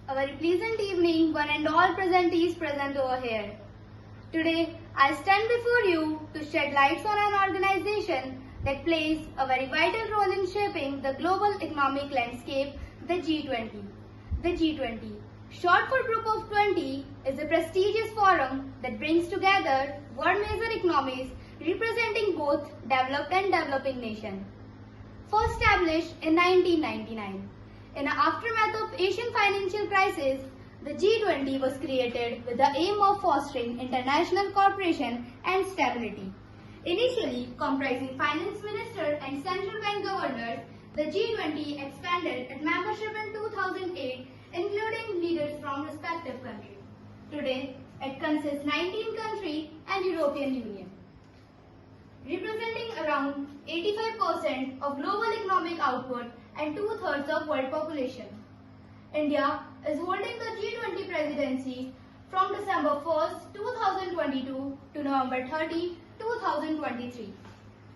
A very pleasant evening, one and all presentees present over here. Today, I stand before you to shed lights on an organization that plays a very vital role in shaping the global economic landscape, the G20. The G20, short for Group of 20, is a prestigious forum that brings together world major economies representing both developed and developing nations. First established in 1999. In the aftermath of Asian financial crisis, the G20 was created with the aim of fostering international cooperation and stability. Initially comprising finance ministers and central bank governors, the G20 expanded its membership in 2008, including leaders from respective countries. Today, it consists 19 countries and European Union, representing around 85% of global economic output and two-thirds of world population. India is holding the G20 presidency from December 1st, 2022 to November 30, 2023.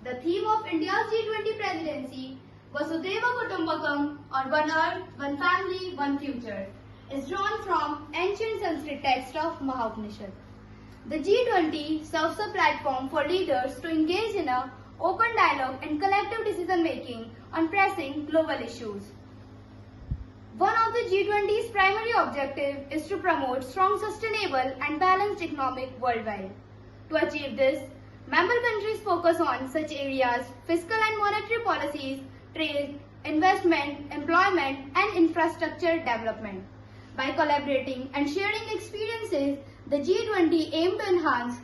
The theme of India's G20 presidency, Vasudhaiva Kutumbakam, or One Earth, One Family, One Future, is drawn from ancient Sanskrit text of Maha-Upanishad. The G20 serves a platform for leaders to engage in an open dialogue and collective decision-making on pressing global issues. One of the G20's primary objectives is to promote strong, sustainable and balanced economic worldwide. To achieve this, member countries focus on such areas fiscal and monetary policies, trade, investment, employment and infrastructure development. By collaborating and sharing experiences, the G20 aims to enhance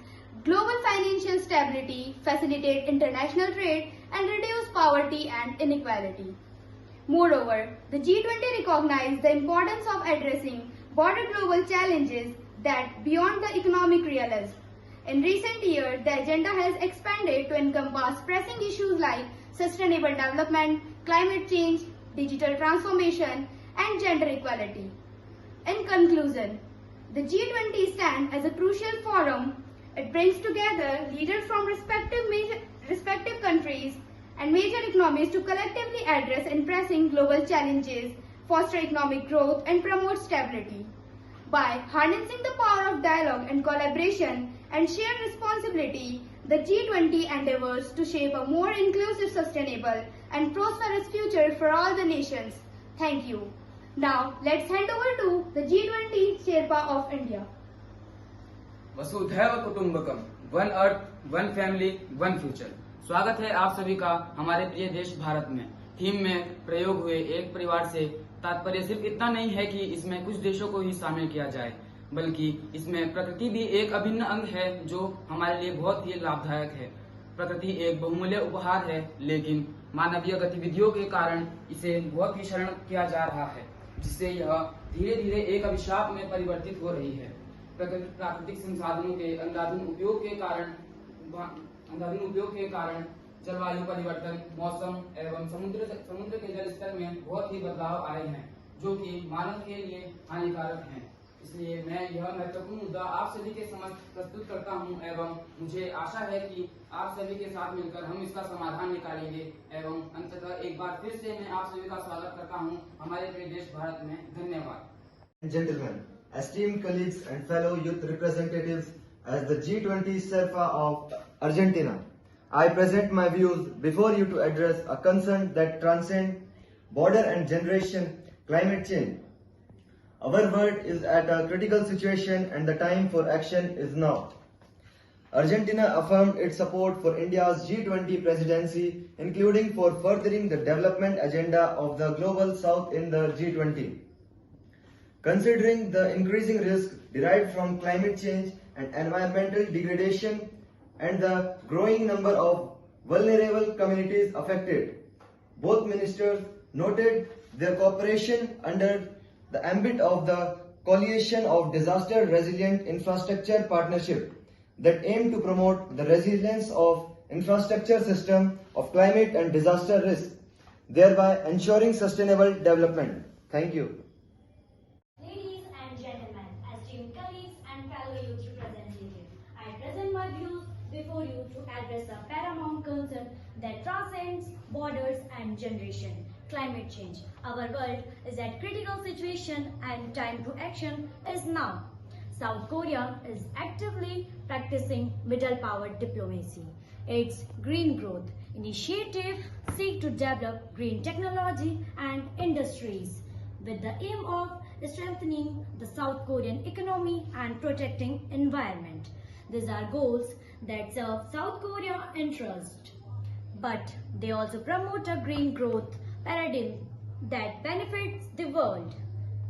global financial stability, facilitate international trade, and reduce poverty and inequality. Moreover, the G20 recognizes the importance of addressing broader global challenges that beyond the economic realism. In recent years, the agenda has expanded to encompass pressing issues like sustainable development, climate change, digital transformation, and gender equality. In conclusion, the G20 stands as a crucial forum. It brings together leaders from respective countries and major economies to collectively address and pressing global challenges, foster economic growth, and promote stability. By harnessing the power of dialogue and collaboration and shared responsibility, the G20 endeavors to shape a more inclusive, sustainable, and prosperous future for all the nations. Thank you. Now, let's hand over to the G20 Sherpa of India. वसुधैव कुटुंबकम, one earth, one family, one future. स्वागत है आप सभी का हमारे प्रिय देश भारत में। थीम में प्रयोग हुए एक परिवार से तात्पर्य सिर्फ इतना नहीं है कि इसमें कुछ देशों को ही शामिल किया जाए, बल्कि इसमें प्रकृति भी एक अभिन्न अंग है जो हमारे लिए बहुत ही लाभदायक है। प्रकृति एक बहुमूल्य उपहार है, लेकिन मानवीय गतिविधियों के कारण इसे बहुत ही क्षरण किया जा रहा है, जिससे यह धीरे धीरे एक अभिशाप में परिवर्तित हो रही है। प्राकृतिक संसाधनों के अंधाधुंध उपयोग के कारण जलवायु परिवर्तन, मौसम एवं समुद्र के जल स्तर में बहुत ही बदलाव आए हैं, जो कि मानव के लिए हानिकारक हैं। इसलिए मैं यह महत्वपूर्ण मुद्दा आप सभी के समक्ष प्रस्तुत करता हूं एवं मुझे आशा है कि आप सभी के साथ मिलकर हम इसका समाधान निकालेंगे। एवं अंततः एक बार फिर से मैं आप सभी का स्वागत करता हूं हमारे प्रिय देश भारत में। धन्यवाद। Gentlemen, esteemed colleagues and fellow youth representatives, as the G20 Sherpa of Argentina, I present my views before you to address a concern that transcends border and generation: climate change. Our world is at a critical situation and the time for action is now. Argentina affirmed its support for India's G20 presidency, including for furthering the development agenda of the Global South in the G20. Considering the increasing risk derived from climate change and environmental degradation and the growing number of vulnerable communities affected, both ministers noted their cooperation under the ambit of the Coalition of Disaster Resilient Infrastructure Partnership that aim to promote the resilience of infrastructure system of climate and disaster risk, thereby ensuring sustainable development. Thank you. Ladies and gentlemen, esteemed colleagues and fellow youth representatives, I present my views before you to address the paramount concern that transcends borders and generation: climate change. Our world is at critical situation and time to action is now. South Korea is actively practicing middle power diplomacy. Its Green Growth initiative seeks to develop green technology and industries with the aim of strengthening the South Korean economy and protecting environment. These are goals that serve South Korea's interest, but they also promote a green growth paradigm that benefits the world.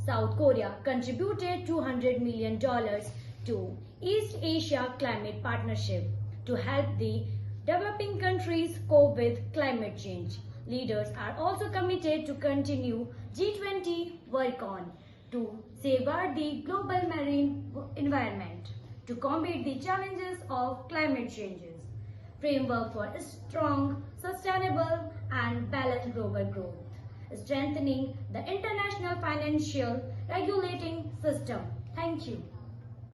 South Korea contributed $200 million to East Asia Climate Partnership to help the developing countries cope with climate change. Leaders are also committed to continue G20 work on to safeguard the global marine environment, to combat the challenges of climate changes, framework for a strong, sustainable and balanced global growth, strengthening the international financial regulating system. Thank you.